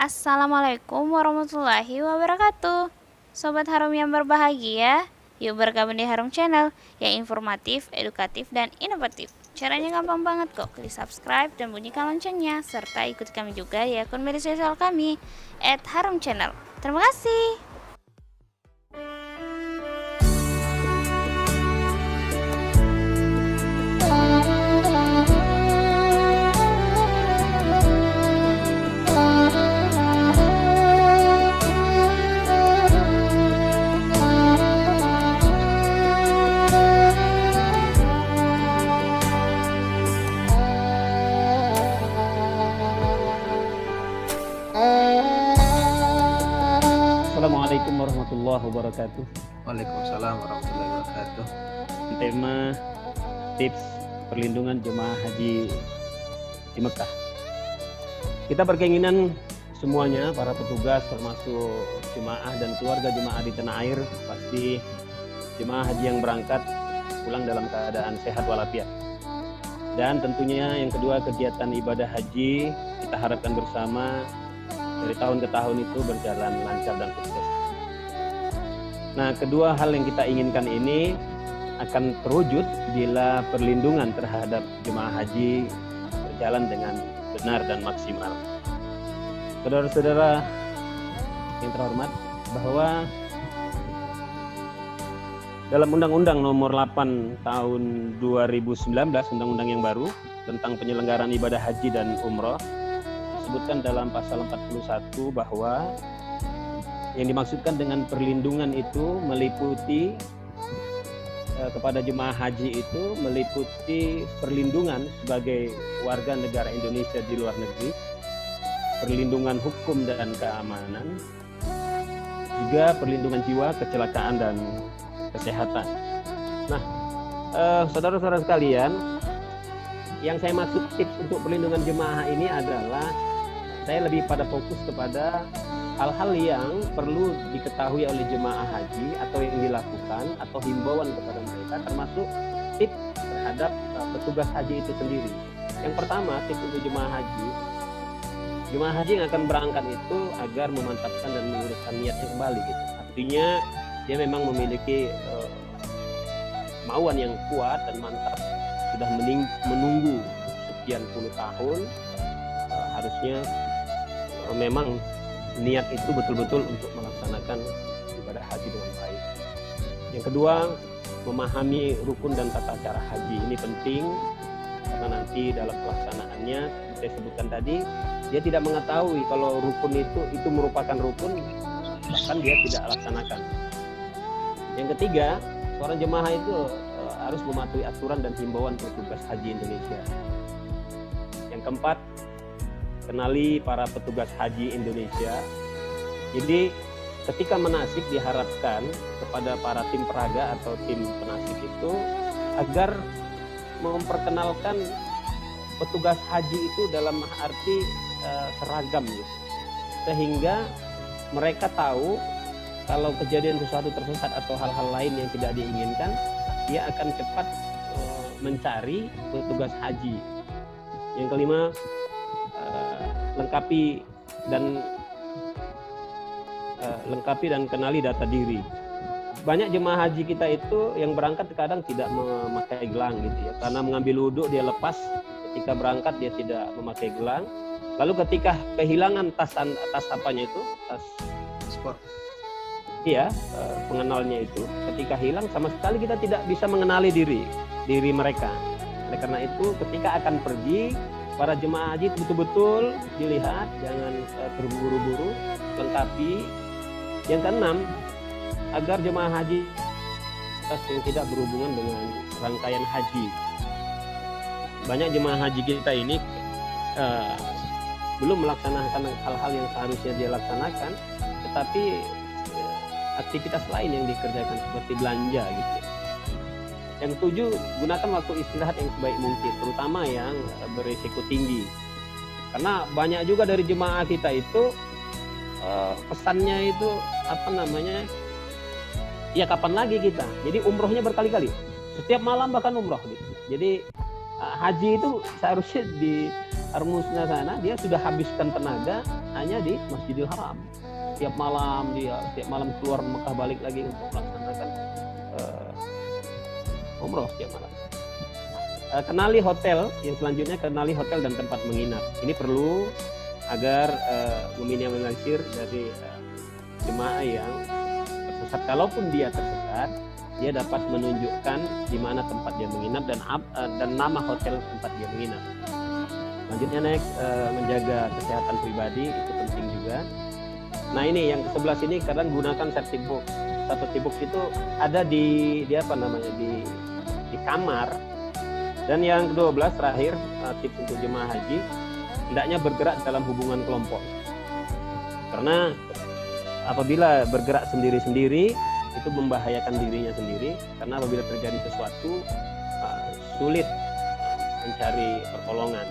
Assalamualaikum warahmatullahi wabarakatuh. Sobat Harum yang berbahagia, yuk bergabung di Harum Channel yang informatif, edukatif, dan inovatif. Caranya gampang banget kok, klik subscribe dan bunyikan loncengnya, serta ikuti kami juga di akun media sosial kami, @harumchannel. Terima kasih. Assalamualaikum warahmatullahi wabarakatuh. Waalaikumsalam warahmatullahi wabarakatuh. Tema tips perlindungan jemaah haji di Mekah. Kita berkeinginan semuanya, para petugas termasuk jemaah dan keluarga jemaah di tanah air, pasti jemaah haji yang berangkat pulang dalam keadaan sehat walafiat. Dan tentunya yang kedua, kegiatan ibadah haji kita harapkan bersama dari tahun ke tahun itu berjalan lancar dan sukses. Nah, kedua hal yang kita inginkan ini akan terwujud bila perlindungan terhadap jemaah haji berjalan dengan benar dan maksimal. Saudara-saudara yang terhormat, bahwa dalam Undang-Undang Nomor 8 Tahun 2019, Undang-Undang yang baru tentang penyelenggaraan ibadah haji dan umroh, disebutkan dalam pasal 41 bahwa yang dimaksudkan dengan perlindungan itu meliputi kepada jemaah haji itu meliputi perlindungan sebagai warga negara Indonesia di luar negeri, perlindungan hukum dan keamanan, juga perlindungan jiwa, kecelakaan dan kesehatan. Nah, saudara-saudara sekalian, yang saya maksud tips untuk perlindungan jemaah ini adalah saya lebih pada fokus kepada hal-hal yang perlu diketahui oleh jemaah haji atau yang dilakukan atau himbauan kepada mereka, termasuk tips terhadap petugas haji itu sendiri. Yang pertama, tips untuk jemaah haji yang akan berangkat itu agar memantapkan dan meluruskan niatnya kembali gitu. Artinya dia memang memiliki kemauan yang kuat dan mantap, sudah menunggu sekian puluh tahun, harusnya memang niat itu betul-betul untuk melaksanakan ibadah haji dengan baik. Yang kedua, memahami rukun dan tata cara haji. Ini penting karena nanti dalam pelaksanaannya, seperti saya sebutkan tadi, dia tidak mengetahui kalau rukun itu merupakan rukun, bahkan dia tidak laksanakan. Yang ketiga, seorang jemaah itu harus mematuhi aturan dan himbauan petugas haji Indonesia. Yang keempat, kenali para petugas haji Indonesia. Jadi ketika manasik diharapkan kepada para tim peraga atau tim penasik itu agar memperkenalkan petugas haji itu dalam arti seragam gitu. Sehingga mereka tahu kalau kejadian sesuatu tersesat atau hal-hal lain yang tidak diinginkan, dia akan cepat mencari petugas haji. Yang kelima, lengkapi dan kenali data diri. Banyak jemaah haji kita itu yang berangkat kadang tidak memakai gelang gitu ya, karena mengambil wudhu dia lepas, ketika berangkat dia tidak memakai gelang. Lalu ketika kehilangan tas apanya itu, tas Sport. Iya, pengenalnya itu ketika hilang sama sekali kita tidak bisa mengenali diri mereka. Oleh karena itu ketika akan pergi, para jemaah haji betul-betul dilihat, jangan terburu-buru, lengkapi. Yang keenam, agar jemaah haji yang tidak berhubungan dengan rangkaian haji. Banyak jemaah haji kita ini belum melaksanakan hal-hal yang seharusnya dia laksanakan, tetapi aktivitas lain yang dikerjakan seperti belanja gitu. Yang ketujuh, gunakan waktu istirahat yang sebaik mungkin, terutama yang berisiko tinggi. Karena banyak juga dari jemaah kita itu pesannya itu ya kapan lagi kita. Jadi umrohnya berkali-kali, setiap malam bahkan umroh gitu. Jadi haji itu seharusnya di Armusna sana dia sudah habiskan tenaga hanya di Masjidil Haram. Setiap malam keluar Mekah balik lagi untuk melaksanakan umroh setiap malam. Kenali hotel, yang selanjutnya kenali hotel dan tempat menginap. Ini perlu agar meminimalisir dari jemaah yang tersesat. Kalaupun dia tersesat, dia dapat menunjukkan di mana tempat dia menginap dan nama hotel tempat dia menginap. Selanjutnya next, menjaga kesehatan pribadi itu penting juga. Nah ini yang ke-11 ini kadang gunakan safety box. Safety box itu ada di kamar. Dan yang ke-12 terakhir, tips untuk jemaah haji, hendaknya bergerak dalam hubungan kelompok. Karena apabila bergerak sendiri-sendiri itu membahayakan dirinya sendiri, karena apabila terjadi sesuatu sulit mencari pertolongan.